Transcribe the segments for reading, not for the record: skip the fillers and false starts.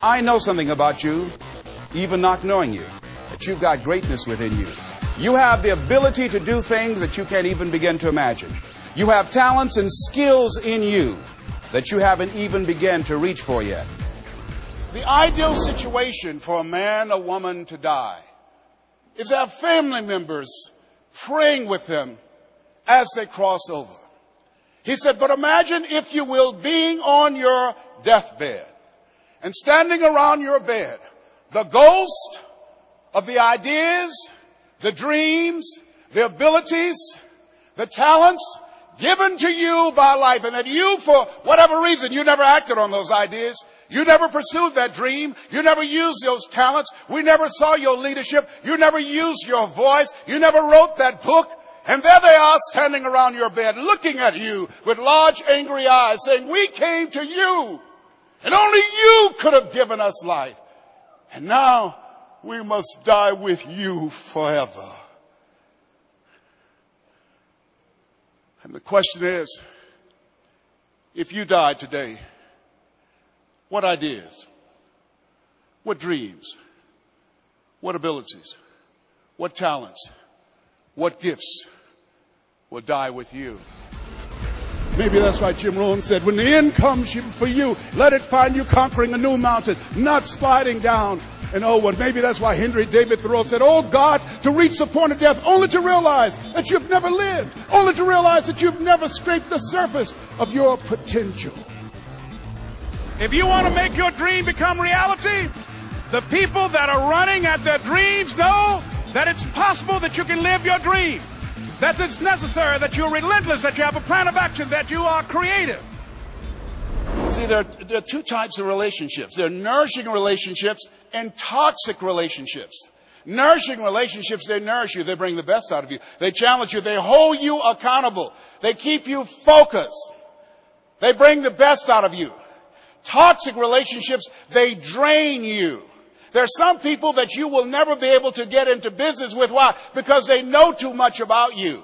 I know something about you, even not knowing you, that you've got greatness within you. You have the ability to do things that you can't even begin to imagine. You have talents and skills in you that you haven't even begun to reach for yet. The ideal situation for a man or woman to die is to have family members praying with them as they cross over. He said, but imagine, if you will, being on your deathbed and standing around your bed, the ghost of the ideas, the dreams, the abilities, the talents given to you by life, and that you, for whatever reason, you never acted on those ideas. You never pursued that dream. You never used those talents. We never saw your leadership. You never used your voice. You never wrote that book. And there they are standing around your bed looking at you with large angry eyes saying, we came to you and only you could have given us life. And now we must die with you forever. And the question is, if you died today, what ideas, what dreams, what abilities, what talents, what gifts will die with you? Maybe that's why Jim Rohn said, when the end comes for you, let it find you conquering a new mountain, not sliding down an old one. Maybe that's why Henry David Thoreau said, oh God, to reach the point of death, only to realize that you've never lived, only to realize that you've never scraped the surface of your potential. If you want to make your dream become reality, the people that are running at their dreams know that it's possible that you can live your dream, that it's necessary, that you're relentless, that you have a plan of action, that you are creative. See, there are two types of relationships. There are nourishing relationships and toxic relationships. Nourishing relationships, they nourish you. They bring the best out of you. They challenge you. They hold you accountable. They keep you focused. They bring the best out of you. Toxic relationships, they drain you. There are some people that you will never be able to get into business with. Why? Because they know too much about you.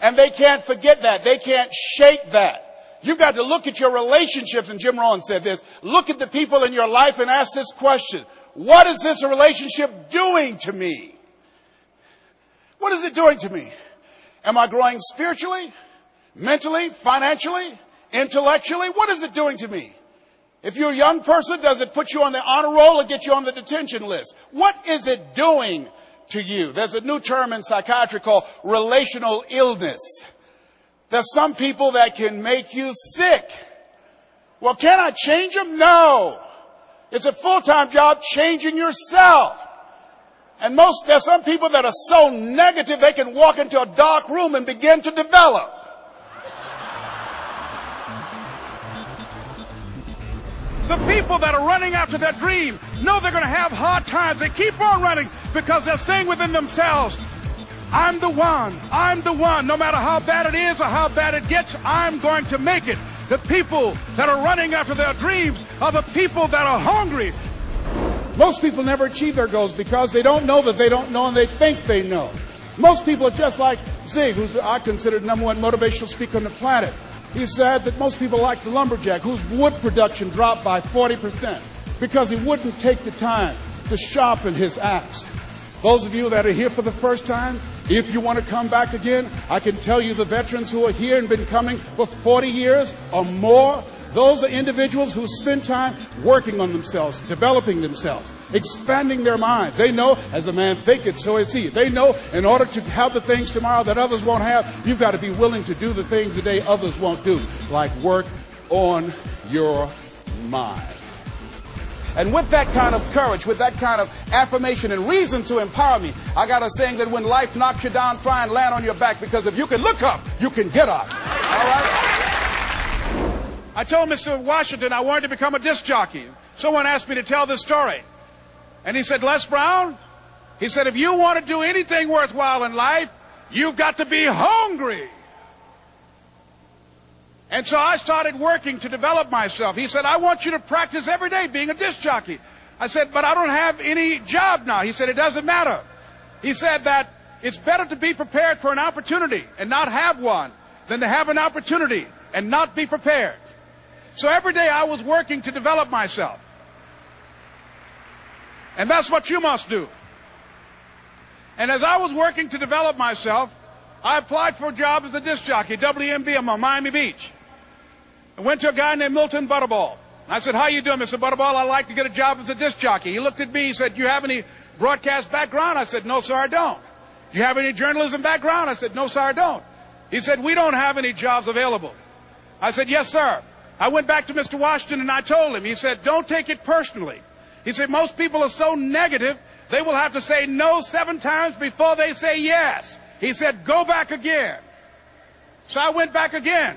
And they can't forget that. They can't shake that. You've got to look at your relationships, and Jim Rohn said this. Look at the people in your life and ask this question. What is this relationship doing to me? What is it doing to me? Am I growing spiritually, mentally, financially, intellectually? What is it doing to me? If you're a young person, does it put you on the honor roll or get you on the detention list? What is it doing to you? There's a new term in psychiatry called relational illness. There's some people that can make you sick. Well, can I change them? No. It's a full-time job changing yourself. And there's some people that are so negative they can walk into a dark room and begin to develop. The people that are running after their dream know they're going to have hard times. They keep on running because they're saying within themselves, I'm the one. I'm the one. No matter how bad it is or how bad it gets, I'm going to make it. The people that are running after their dreams are the people that are hungry. Most people never achieve their goals because they don't know that they don't know and they think they know. Most people are just like Zig, who's I consider the number one motivational speaker on the planet. He said that most people like the lumberjack whose wood production dropped by 40% because he wouldn't take the time to sharpen his axe. Those of you that are here for the first time, if you want to come back again, I can tell you the veterans who are here and been coming for 40 years or more, those are individuals who spend time working on themselves, developing themselves, expanding their minds. They know, as a man thinketh, so is he. They know in order to have the things tomorrow that others won't have, you've got to be willing to do the things today others won't do, like work on your mind. And with that kind of courage, with that kind of affirmation and reason to empower me, I got a saying that when life knocks you down, try and land on your back, because if you can look up, you can get up. All right? I told Mr. Washington I wanted to become a disc jockey. Someone asked me to tell this story. And he said, Les Brown, he said, if you want to do anything worthwhile in life, you've got to be hungry. And so I started working to develop myself. He said, I want you to practice every day being a disc jockey. I said, but I don't have any job now. He said, it doesn't matter. He said that it's better to be prepared for an opportunity and not have one than to have an opportunity and not be prepared. So every day I was working to develop myself. And that's what you must do. And as I was working to develop myself, I applied for a job as a disc jockey, WMB, on Miami Beach. I went to a guy named Milton Butterball. I said, how you doing, Mr. Butterball? I'd like to get a job as a disc jockey. He looked at me, he said, do you have any broadcast background? I said, no, sir, I don't. Do you have any journalism background? I said, no, sir, I don't. He said, we don't have any jobs available. I said, yes, sir. I went back to Mr. Washington and I told him. He said, don't take it personally. He said, most people are so negative, they will have to say no 7 times before they say yes. He said, go back again. So I went back again.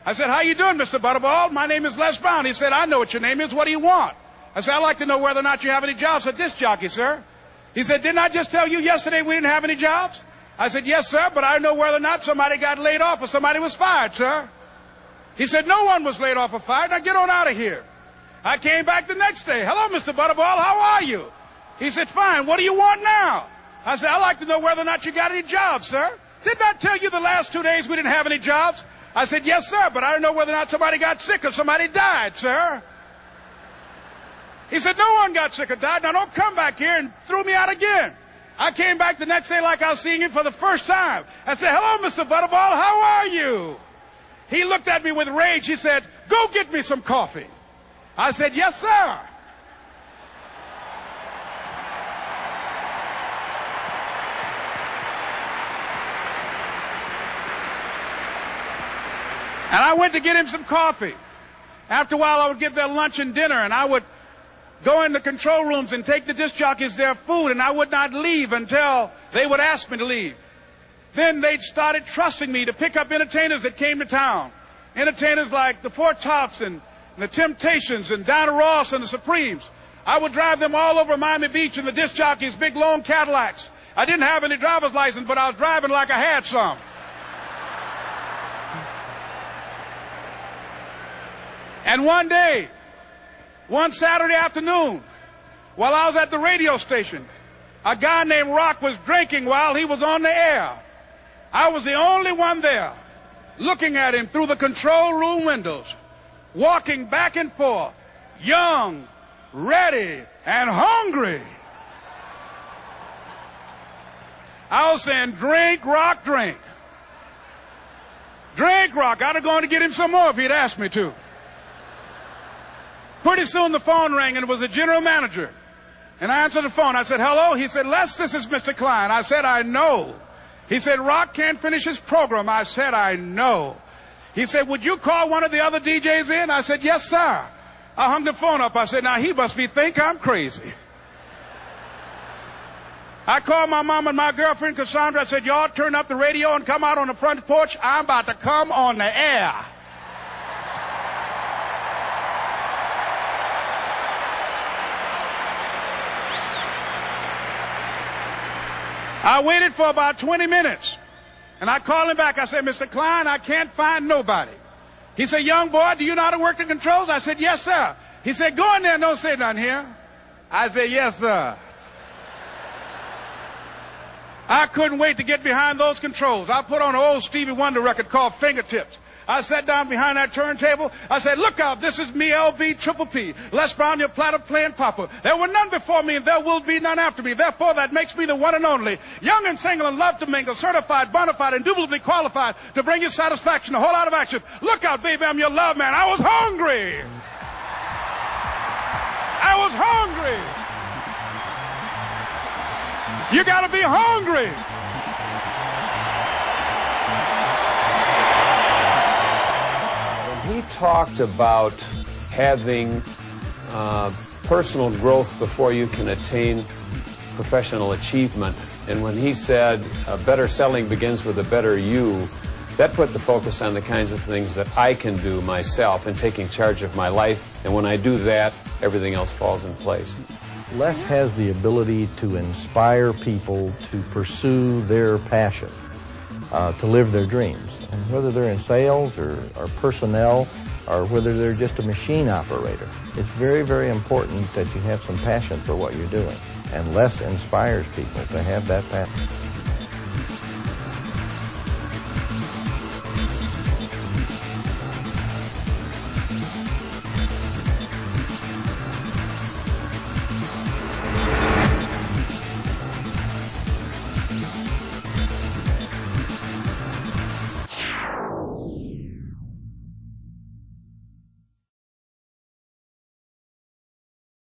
I said, how you doing, Mr. Butterball? My name is Les Brown. He said, I know what your name is. What do you want? I said, I'd like to know whether or not you have any jobs as a disc jockey, sir. He said, didn't I just tell you yesterday we didn't have any jobs? I said, yes, sir, but I know whether or not somebody got laid off or somebody was fired, sir. He said, no one was laid off or fired. Now get on out of here. I came back the next day. Hello, Mr. Butterball. How are you? He said, fine. What do you want now? I said, I'd like to know whether or not you got any jobs, sir. Didn't I tell you the last 2 days we didn't have any jobs? I said, yes, sir, but I don't know whether or not somebody got sick or somebody died, sir. He said, no one got sick or died. Now don't come back here and throw me out again. I came back the next day like I was seeing him for the first time. I said, hello, Mr. Butterball, how are you? He looked at me with rage. He said, go get me some coffee. I said, yes, sir. And I went to get him some coffee. After a while, I would give their lunch and dinner, and I would go in the control rooms and take the disc jockeys their food, and I would not leave until they would ask me to leave. Then they started trusting me to pick up entertainers that came to town. Entertainers like the Four Tops and the Temptations and Diana Ross and the Supremes. I would drive them all over Miami Beach in the disc jockeys' big long Cadillacs. I didn't have any driver's license, but I was driving like I had some. And one day, one Saturday afternoon, while I was at the radio station, a guy named Rock was drinking while he was on the air. I was the only one there, looking at him through the control room windows, walking back and forth, young, ready, and hungry. I was saying, drink, Rock, drink. Drink, Rock. I'd have gone to get him some more if he'd asked me to. Pretty soon the phone rang, and it was the general manager. And I answered the phone. I said, hello? He said, Les, this is Mr. Klein. I said, I know. He said, Rock can't finish his program. I said, I know. He said, would you call one of the other DJs in? I said, yes, sir. I hung the phone up. I said, now he must think I'm crazy. I called my mom and my girlfriend, Cassandra. I said, y'all turn up the radio and come out on the front porch. I'm about to come on the air. I waited for about 20 minutes, and I called him back. I said, Mr. Klein, I can't find nobody. He said, young boy, do you know how to work the controls? I said, yes, sir. He said, go in there and don't say nothing here. I said, yes, sir. I couldn't wait to get behind those controls. I put on an old Stevie Wonder record called Fingertips. I sat down behind that turntable. I said, look out, this is me, LB Triple P. Les Brown, your platter playing papa. There were none before me, and there will be none after me. Therefore, that makes me the one and only. Young and single and love to mingle, certified, bona fide, indubitably qualified to bring you satisfaction, a whole lot of action. Look out, baby, I'm your love man. I was hungry. I was hungry. You got to be hungry. He talked about having personal growth before you can attain professional achievement. And when he said better selling begins with a better you, that put the focus on the kinds of things that I can do myself and taking charge of my life. And when I do that, everything else falls in place. Les has the ability to inspire people to pursue their passion, to live their dreams. And whether they're in sales or personnel or whether they're just a machine operator, it's very, very important that you have some passion for what you're doing. And Les inspires people to have that passion.